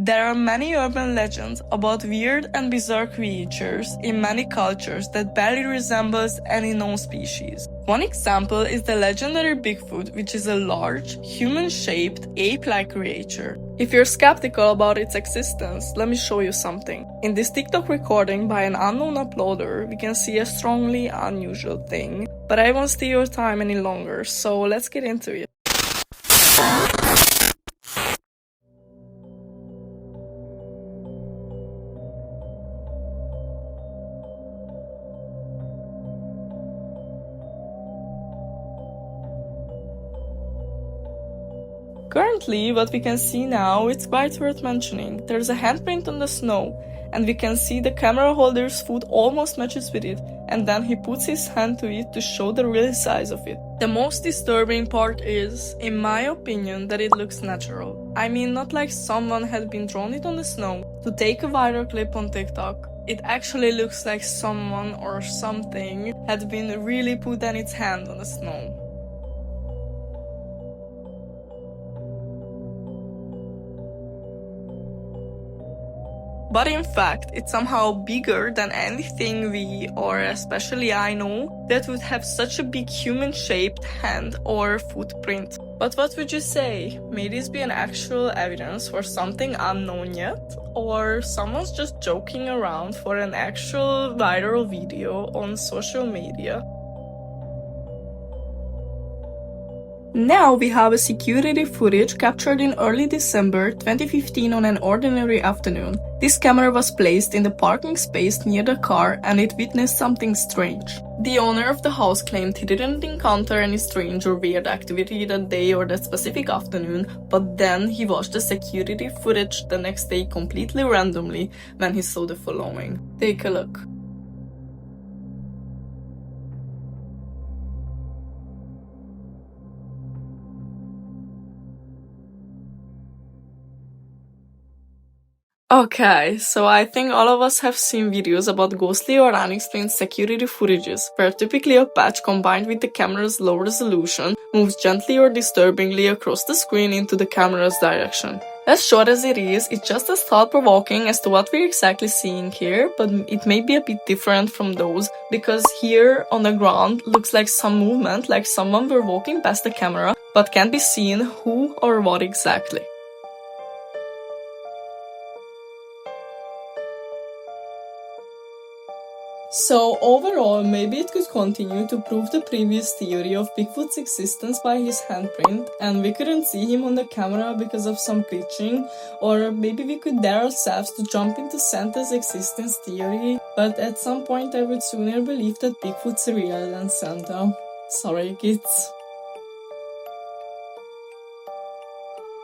There are many urban legends about weird and bizarre creatures in many cultures that barely resembles any known species. One example is the legendary Bigfoot, which is a large, human-shaped, ape-like creature. If you're skeptical about its existence, let me show you something. In this TikTok recording by an unknown uploader, we can see a strongly unusual thing. But I won't steal your time any longer, so let's get into it. Currently, what we can see now, it's quite worth mentioning. There's a handprint on the snow, and we can see the camera holder's foot almost matches with it, and then he puts his hand to it to show the real size of it. The most disturbing part is, in my opinion, that it looks natural. I mean, not like someone had been drawn it on the snow to take a viral clip on TikTok. It actually looks like someone or something had been really put on its hand on the snow. But in fact, it's somehow bigger than anything we, or especially I know, that would have such a big human-shaped hand or footprint. But what would you say? May this be an actual evidence for something unknown yet? Or someone's just joking around for an actual viral video on social media? Now we have a security footage captured in early December 2015 on an ordinary afternoon. This camera was placed in the parking space near the car and it witnessed something strange. The owner of the house claimed he didn't encounter any strange or weird activity that day or that specific afternoon, but then he watched the security footage the next day completely randomly when he saw the following. Take a look. Okay, so I think all of us have seen videos about ghostly or unexplained security footages, where typically a patch combined with the camera's low resolution moves gently or disturbingly across the screen into the camera's direction. As short as it is, it's just as thought-provoking as to what we're exactly seeing here, but it may be a bit different from those, because here on the ground looks like some movement, like someone were walking past the camera, but can't be seen who or what exactly. So overall, maybe it could continue to prove the previous theory of Bigfoot's existence by his handprint, and we couldn't see him on the camera because of some glitching, or maybe we could dare ourselves to jump into Santa's existence theory, but at some point I would sooner believe that Bigfoot's real than Santa. Sorry, kids.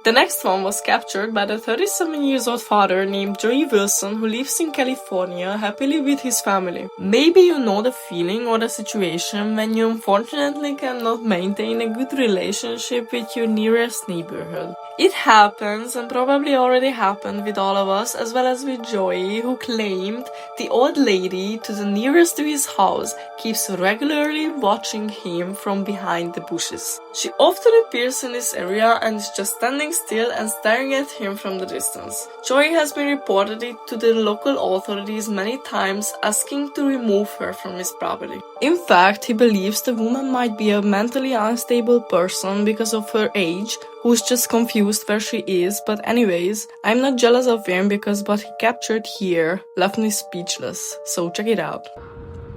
The next one was captured by the 37-year-old father named Joey Wilson, who lives in California happily with his family. Maybe you know the feeling or the situation when you unfortunately cannot maintain a good relationship with your nearest neighborhood. It happens, and probably already happened with all of us, as well as with Joey, who claimed the old lady to the nearest to his house keeps regularly watching him from behind the bushes. She often appears in this area and is just standing still and staring at him from the distance. Joey has been reported it to the local authorities many times, asking to remove her from his property. In fact, he believes the woman might be a mentally unstable person because of her age, who's just confused where she is, but anyways, I'm not jealous of him because what he captured here left me speechless, so check it out.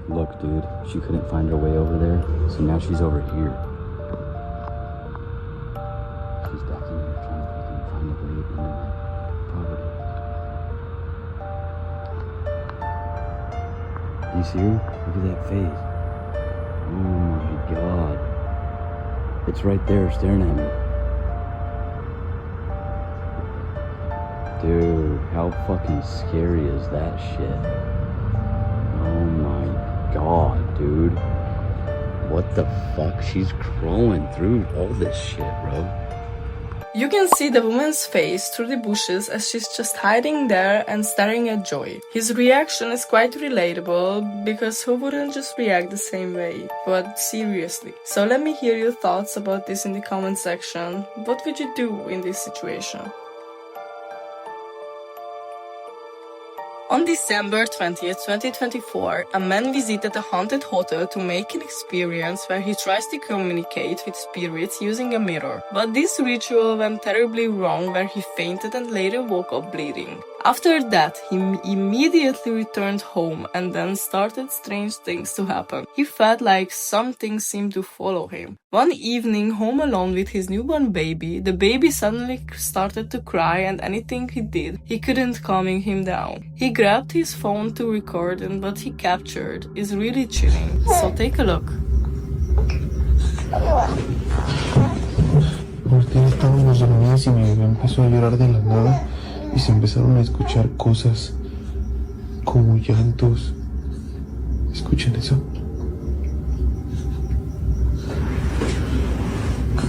Look, dude, she couldn't find her way over there, so now she's over here. She's back in here trying to freaking find her way into my property. Do you see her? Look at that face. Oh my god. It's right there staring at me. Dude, how fucking scary is that shit? Oh my god, dude. What the fuck? She's crawling through all this shit, bro. You can see the woman's face through the bushes as she's just hiding there and staring at Joey. His reaction is quite relatable, because who wouldn't just react the same way? But seriously. So let me hear your thoughts about this in the comment section. What would you do in this situation? On December 20th, 2024, a man visited a haunted hotel to make an experience where he tries to communicate with spirits using a mirror. But this ritual went terribly wrong, where he fainted and later woke up bleeding. After that, he immediately returned home and then started strange things to happen. He felt like something seemed to follow him. One evening, home alone with his newborn baby, the baby suddenly started to cry, and anything he did, he couldn't calming him down. He grabbed his phone to record, and what he captured is really chilling. So take a look. Porque estábamos dormidos y mi bebé empezó a llorar de la nada y se empezaron a escuchar cosas como llantos. ¿Escuchan eso?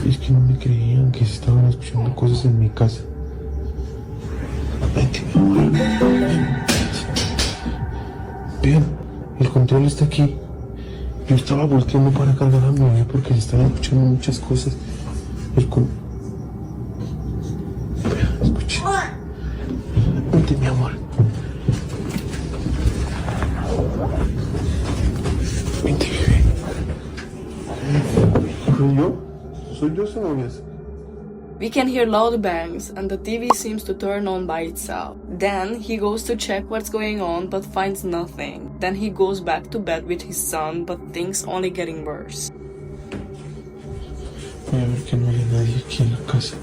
Es que no me creían que se estaban escuchando cosas en mi casa. Vente, mi amor. Vean, el control está aquí. Yo estaba volteando para cargar a mi bebé porque se estaban escuchando muchas cosas. Vean, escuchen. Vente, mi amor. Vente, bebé. ¿Soy yo? ¿Soy yo, señorías? We can hear loud bangs, and the TV seems to turn on by itself. Then he goes to check what's going on but finds nothing. Then he goes back to bed with his son, but things only getting worse. Voy a ver que no haya nadie aquí en la casa.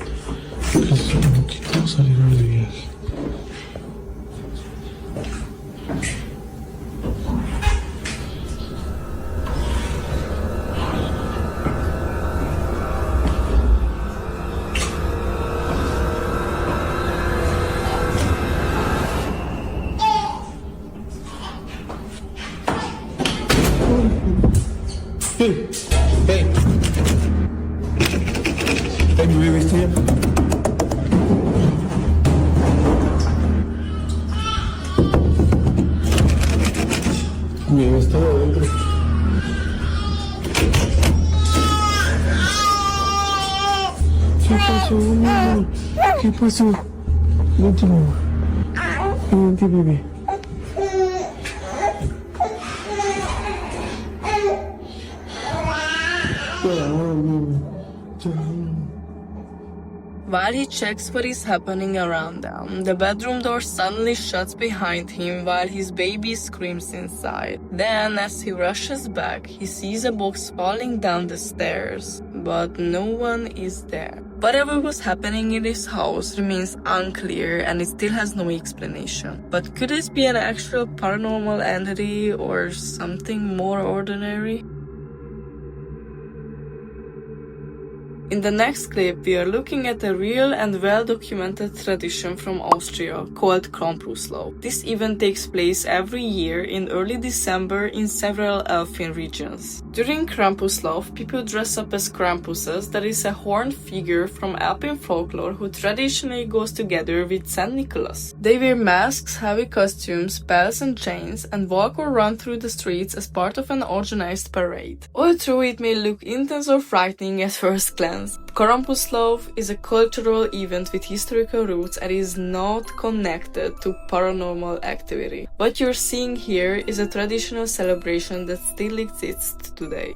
Porque no quiero salir de viaje. ¡Hey! ¡Hey! ¡Hey, mi bebé está allá! Mi bebé estaba adentro. ¿Qué pasó, mi amor? ¿Qué pasó? Vente, mi amor. Vente, bebé. While he checks what is happening around them, the bedroom door suddenly shuts behind him while his baby screams inside. Then, as he rushes back, he sees a box falling down the stairs, but no one is there. Whatever was happening in this house remains unclear and it still has no explanation. But could this be an actual paranormal entity or something more ordinary? In the next clip, we are looking at a real and well-documented tradition from Austria called Krampus. This event takes place every year in early December in several Alpine regions. During Krampus, people dress up as Krampuses, that is a horned figure from Alpine folklore who traditionally goes together with Saint Nicholas. They wear masks, heavy costumes, bells and chains, and walk or run through the streets as part of an organized parade. Although it may look intense or frightening at first glance, Krampus is a cultural event with historical roots and is not connected to paranormal activity. What you're seeing here is a traditional celebration that still exists today.